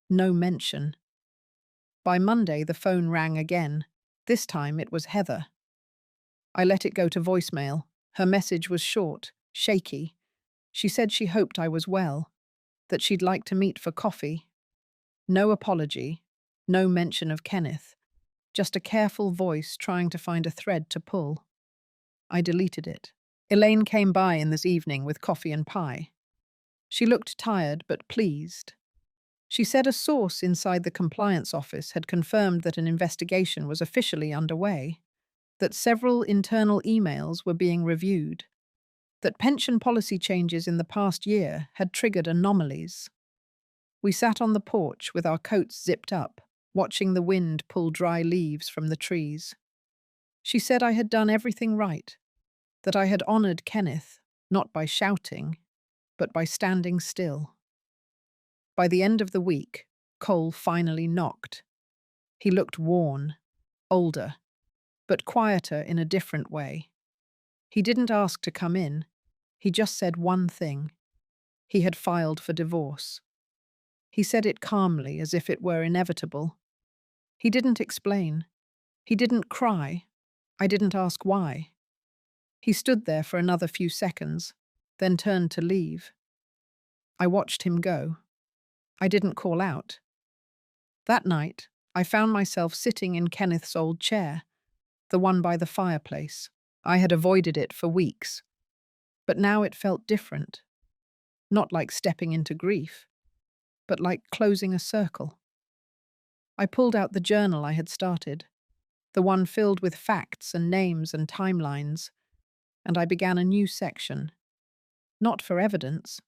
no mention. By Monday, the phone rang again. This time it was Heather. I let it go to voicemail. Her message was short, shaky. She said she hoped I was well, that she'd like to meet for coffee. No apology, no mention of Kenneth, just a careful voice trying to find a thread to pull. I deleted it. Elaine came by in this evening with coffee and pie. She looked tired but pleased. She said a source inside the compliance office had confirmed that an investigation was officially underway, that several internal emails were being reviewed, that pension policy changes in the past year had triggered anomalies. We sat on the porch with our coats zipped up, watching the wind pull dry leaves from the trees. She said I had done everything right, that I had honored Kenneth, not by shouting, but by standing still. By the end of the week, Cole finally knocked. He looked worn, older, but quieter in a different way. He didn't ask to come in. He just said one thing. He had filed for divorce. He said it calmly, as if it were inevitable. He didn't explain. He didn't cry. I didn't ask why. He stood there for another few seconds, then turned to leave. I watched him go. I didn't call out. That night, I found myself sitting in Kenneth's old chair, the one by the fireplace. I had avoided it for weeks, but now it felt different. Not like stepping into grief, but like closing a circle. I pulled out the journal I had started, the one filled with facts and names and timelines, and I began a new section. Not for evidence,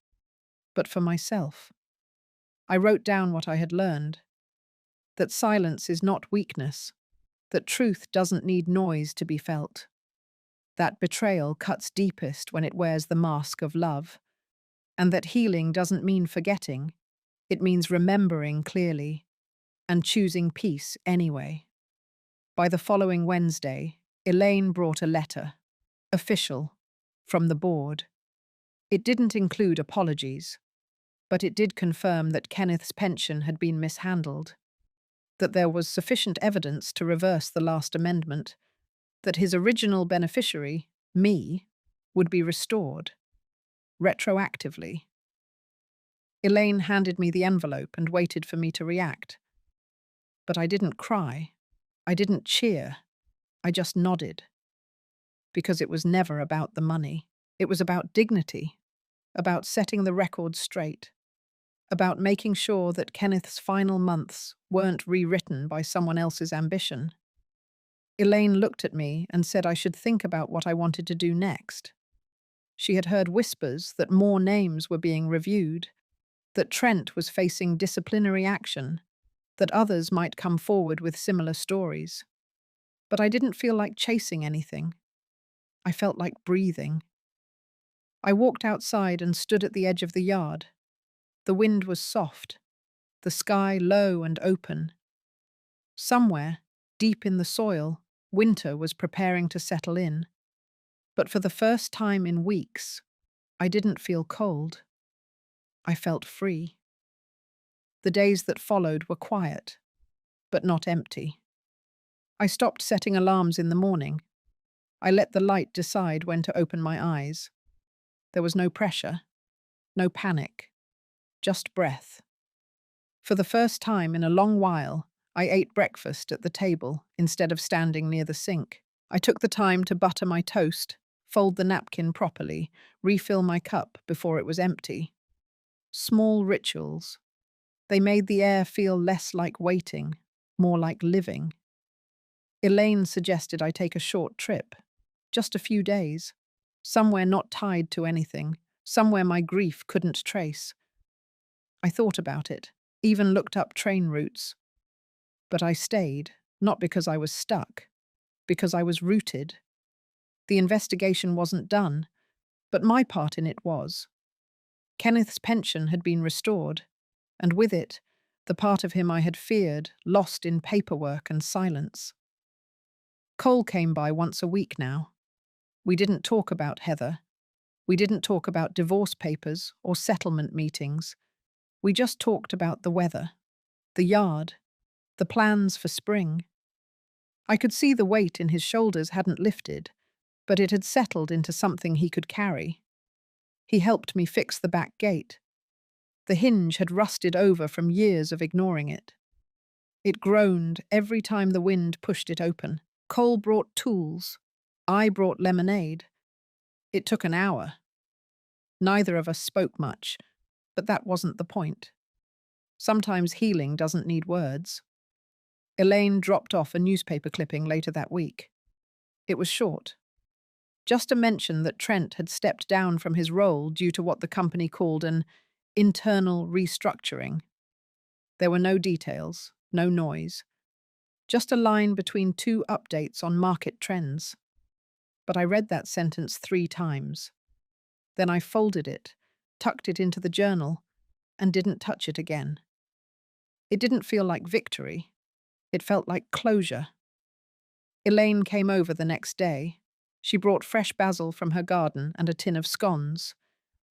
but for myself. I wrote down what I had learned, that silence is not weakness, that truth doesn't need noise to be felt, that betrayal cuts deepest when it wears the mask of love, and that healing doesn't mean forgetting, it means remembering clearly and choosing peace anyway. By the following Wednesday, Elaine brought a letter, official, from the board. It didn't include apologies, but it did confirm that Kenneth's pension had been mishandled, that there was sufficient evidence to reverse the last amendment, that his original beneficiary, me, would be restored, retroactively. Elaine handed me the envelope and waited for me to react. But I didn't cry. I didn't cheer. I just nodded. Because it was never about the money. It was about dignity, about setting the record straight, about making sure that Kenneth's final months weren't rewritten by someone else's ambition. Elaine looked at me and said I should think about what I wanted to do next. She had heard whispers that more names were being reviewed, that Trent was facing disciplinary action, that others might come forward with similar stories. But I didn't feel like chasing anything. I felt like breathing. I walked outside and stood at the edge of the yard. The wind was soft, the sky low and open. Somewhere, deep in the soil, winter was preparing to settle in. But for the first time in weeks, I didn't feel cold. I felt free. The days that followed were quiet, but not empty. I stopped setting alarms in the morning. I let the light decide when to open my eyes. There was no pressure, no panic, just breath. For the first time in a long while, I ate breakfast at the table instead of standing near the sink. I took the time to butter my toast, fold the napkin properly, refill my cup before it was empty. Small rituals. They made the air feel less like waiting, more like living. Elaine suggested I take a short trip, just a few days, somewhere not tied to anything, somewhere my grief couldn't trace. I thought about it, even looked up train routes. But I stayed, not because I was stuck, because I was rooted. The investigation wasn't done, but my part in it was. Kenneth's pension had been restored, and with it, the part of him I had feared, lost in paperwork and silence. Cole came by once a week now. We didn't talk about Heather. We didn't talk about divorce papers or settlement meetings. We just talked about the weather, the yard, the plans for spring. I could see the weight in his shoulders hadn't lifted, but it had settled into something he could carry. He helped me fix the back gate. The hinge had rusted over from years of ignoring it. It groaned every time the wind pushed it open. Cole brought tools. I brought lemonade. It took an hour. Neither of us spoke much, but that wasn't the point. Sometimes healing doesn't need words. Elaine dropped off a newspaper clipping later that week. It was short. Just a mention that Trent had stepped down from his role due to what the company called an internal restructuring. There were no details, no noise, just a line between two updates on market trends. But I read that sentence 3 times. Then I folded it, tucked it into the journal, and didn't touch it again. It didn't feel like victory. It felt like closure. Elaine came over the next day. She brought fresh basil from her garden and a tin of scones.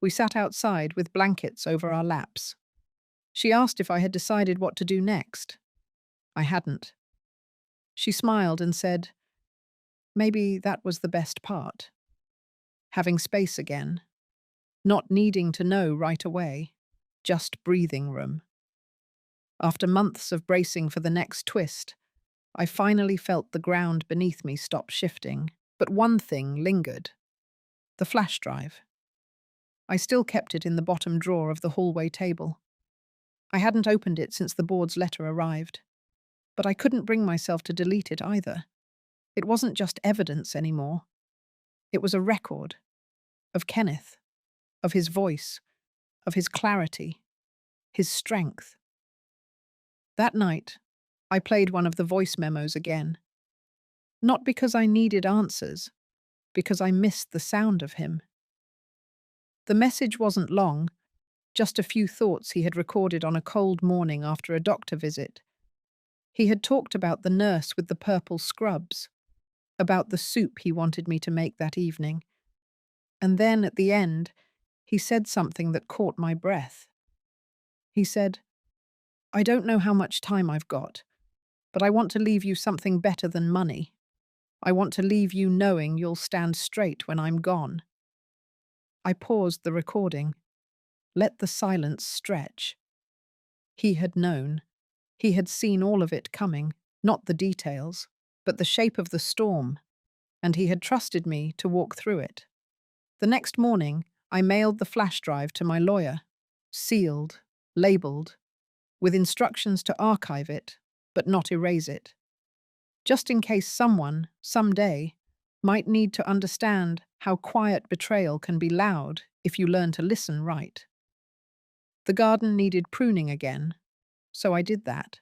We sat outside with blankets over our laps. She asked if I had decided what to do next. I hadn't. She smiled and said, maybe that was the best part. Having space again. Not needing to know right away. Just breathing room. After months of bracing for the next twist, I finally felt the ground beneath me stop shifting. But one thing lingered. The flash drive. I still kept it in the bottom drawer of the hallway table. I hadn't opened it since the board's letter arrived. But I couldn't bring myself to delete it either. It wasn't just evidence anymore. It was a record. Of Kenneth. Of his voice. Of his clarity. His strength. That night, I played one of the voice memos again. Not because I needed answers, because I missed the sound of him. The message wasn't long, just a few thoughts he had recorded on a cold morning after a doctor visit. He had talked about the nurse with the purple scrubs, about the soup he wanted me to make that evening. And then, at the end, he said something that caught my breath. He said, I don't know how much time I've got, but I want to leave you something better than money. I want to leave you knowing you'll stand straight when I'm gone. I paused the recording. Let the silence stretch. He had known. He had seen all of it coming, not the details, but the shape of the storm, and he had trusted me to walk through it. The next morning, I mailed the flash drive to my lawyer, sealed, labeled, with instructions to archive it, but not erase it. Just in case someone, someday, might need to understand how quiet betrayal can be loud if you learn to listen right. The garden needed pruning again, so I did that.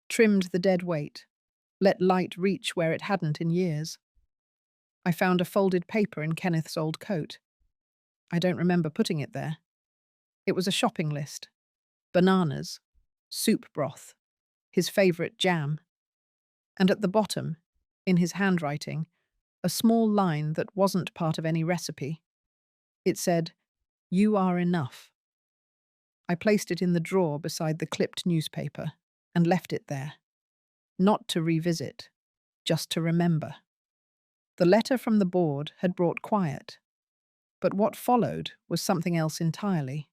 Trimmed the dead weight, let light reach where it hadn't in years. I found a folded paper in Kenneth's old coat. I don't remember putting it there. It was a shopping list. Bananas, soup broth, his favorite jam. And at the bottom, in his handwriting, a small line that wasn't part of any recipe. It said, "You are enough." I placed it in the drawer beside the clipped newspaper and left it there. Not to revisit, just to remember. The letter from the board had brought quiet, but what followed was something else entirely.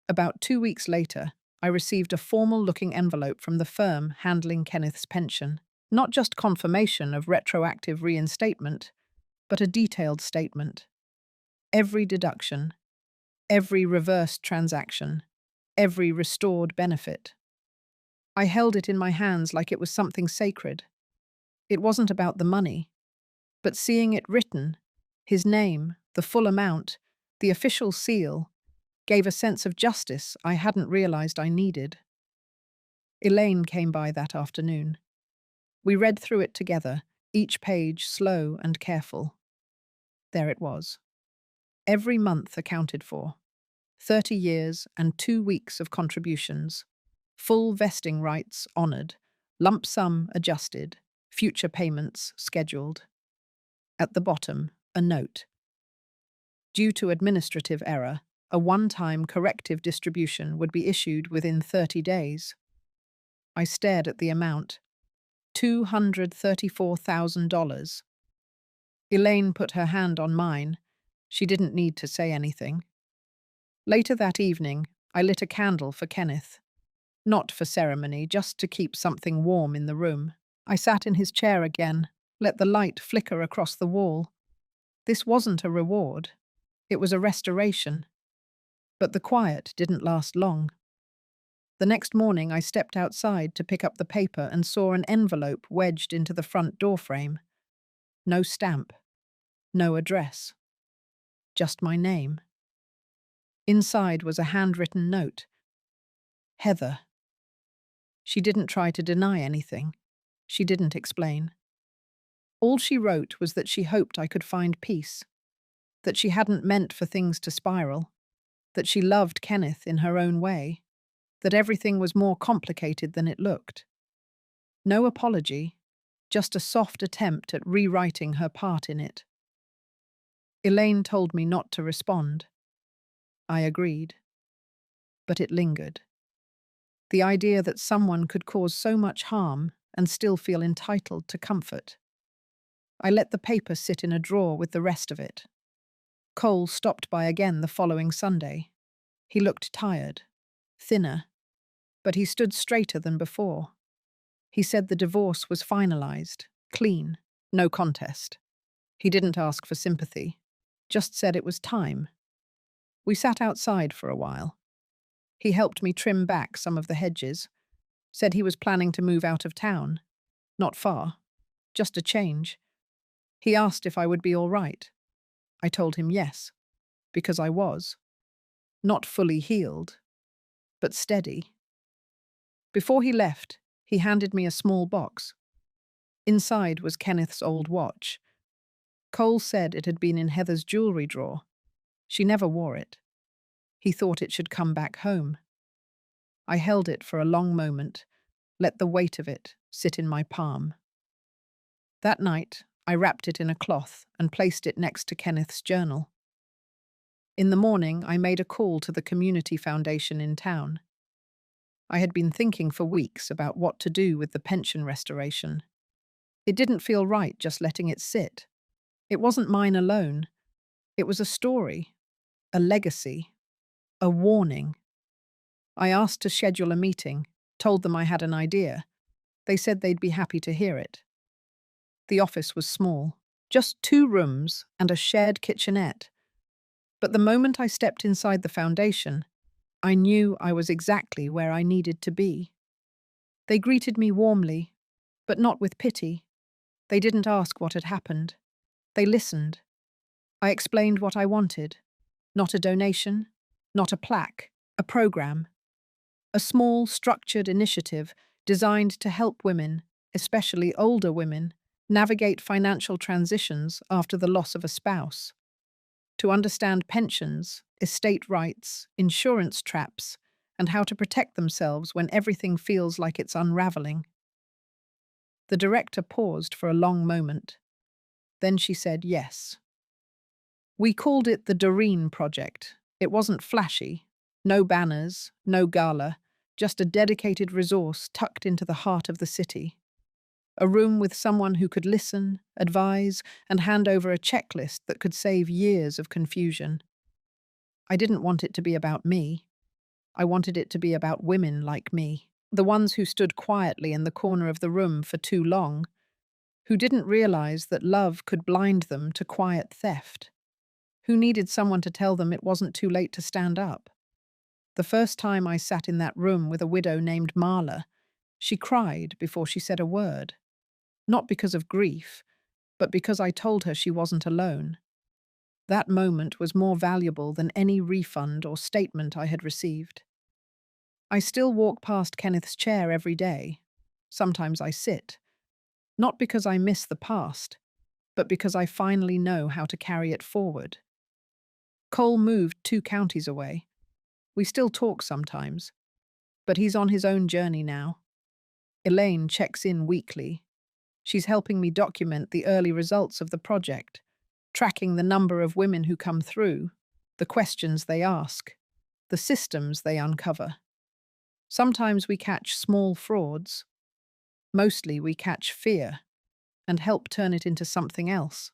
About 2 weeks later, I received a formal-looking envelope from the firm handling Kenneth's pension. Not just confirmation of retroactive reinstatement, but a detailed statement. Every deduction, every reversed transaction, every restored benefit. I held it in my hands like it was something sacred. It wasn't about the money, but seeing it written, his name, the full amount, the official seal, gave a sense of justice I hadn't realized I needed. Elaine came by that afternoon. We read through it together, each page slow and careful. There it was. Every month accounted for. 30 years and 2 weeks of contributions. Full vesting rights honoured. Lump sum adjusted. Future payments scheduled. At the bottom, a note. Due to administrative error, a one-time corrective distribution would be issued within 30 days. I stared at the amount. $234,000. Elaine put her hand on mine. She didn't need to say anything. Later that evening, I lit a candle for Kenneth. Not for ceremony, just to keep something warm in the room. I sat in his chair again, let the light flicker across the wall. This wasn't a reward. It was a restoration. But the quiet didn't last long. The next morning, I stepped outside to pick up the paper and saw an envelope wedged into the front door frame. No stamp, no address, just my name. Inside was a handwritten note. Heather. She didn't try to deny anything. She didn't explain. All she wrote was that she hoped I could find peace, that she hadn't meant for things to spiral, that she loved Kenneth in her own way, that everything was more complicated than it looked. No apology, just a soft attempt at rewriting her part in it. Elaine told me not to respond. I agreed. But it lingered. The idea that someone could cause so much harm and still feel entitled to comfort. I let the paper sit in a drawer with the rest of it. Cole stopped by again the following Sunday. He looked tired, thinner, but he stood straighter than before. He said the divorce was finalized, clean, no contest. He didn't ask for sympathy, just said it was time. We sat outside for a while. He helped me trim back some of the hedges, said he was planning to move out of town. Not far, just a change. He asked if I would be all right. I told him yes, because I was. Not fully healed, but steady. Before he left, he handed me a small box. Inside was Kenneth's old watch. Cole said it had been in Heather's jewelry drawer. She never wore it. He thought it should come back home. I held it for a long moment, let the weight of it sit in my palm. That night, I wrapped it in a cloth and placed it next to Kenneth's journal. In the morning, I made a call to the community foundation in town. I had been thinking for weeks about what to do with the pension restoration. It didn't feel right just letting it sit. It wasn't mine alone. It was a story, a legacy, a warning. I asked to schedule a meeting, told them I had an idea. They said they'd be happy to hear it. The office was small, just 2 rooms and a shared kitchenette. But the moment I stepped inside the foundation, I knew I was exactly where I needed to be. They greeted me warmly, but not with pity. They didn't ask what had happened. They listened. I explained what I wanted. Not a donation, not a plaque, a program. A small, structured initiative designed to help women, especially older women, navigate financial transitions after the loss of a spouse. To understand pensions, estate rights, insurance traps, and how to protect themselves when everything feels like it's unraveling. The director paused for a long moment. Then she said yes. We called it the Doreen Project. It wasn't flashy. No banners, no gala, just a dedicated resource tucked into the heart of the city. A room with someone who could listen, advise, and hand over a checklist that could save years of confusion. I didn't want it to be about me. I wanted it to be about women like me, the ones who stood quietly in the corner of the room for too long, who didn't realize that love could blind them to quiet theft, who needed someone to tell them it wasn't too late to stand up. The first time I sat in that room with a widow named Marla, she cried before she said a word. Not because of grief, but because I told her she wasn't alone. That moment was more valuable than any refund or statement I had received. I still walk past Kenneth's chair every day. Sometimes I sit. Not because I miss the past, but because I finally know how to carry it forward. Cole moved 2 counties away. We still talk sometimes, but he's on his own journey now. Elaine checks in weekly. She's helping me document the early results of the project, tracking the number of women who come through, the questions they ask, the systems they uncover. Sometimes we catch small frauds. Mostly we catch fear and help turn it into something else.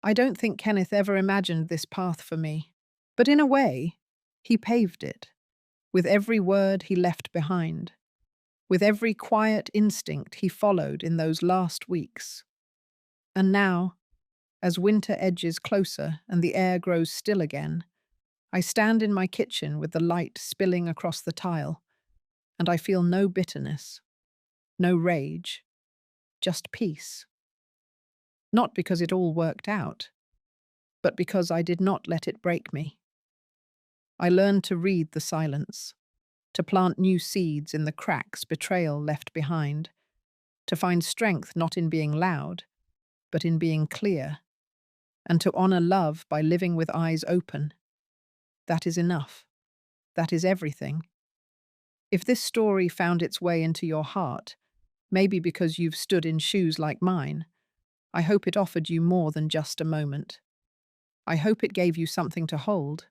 I don't think Kenneth ever imagined this path for me, but in a way, he paved it, with every word he left behind, with every quiet instinct he followed in those last weeks. And now, As winter edges closer and the air grows still again, I stand in my kitchen with the light spilling across the tile, and I feel no bitterness, no rage, just peace. Not because it all worked out, but because I did not let it break me. I learned to read the silence, to plant new seeds in the cracks betrayal left behind, to find strength not in being loud, but in being clear, and to honor love by living with eyes open. That is enough. That is everything. If this story found its way into your heart, maybe because you've stood in shoes like mine, I hope it offered you more than just a moment. I hope it gave you something to hold.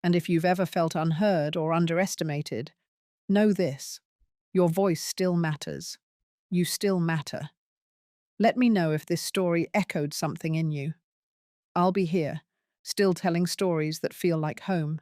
And if you've ever felt unheard or underestimated, know this: your voice still matters. You still matter. Let me know if this story echoed something in you. I'll be here, still telling stories that feel like home.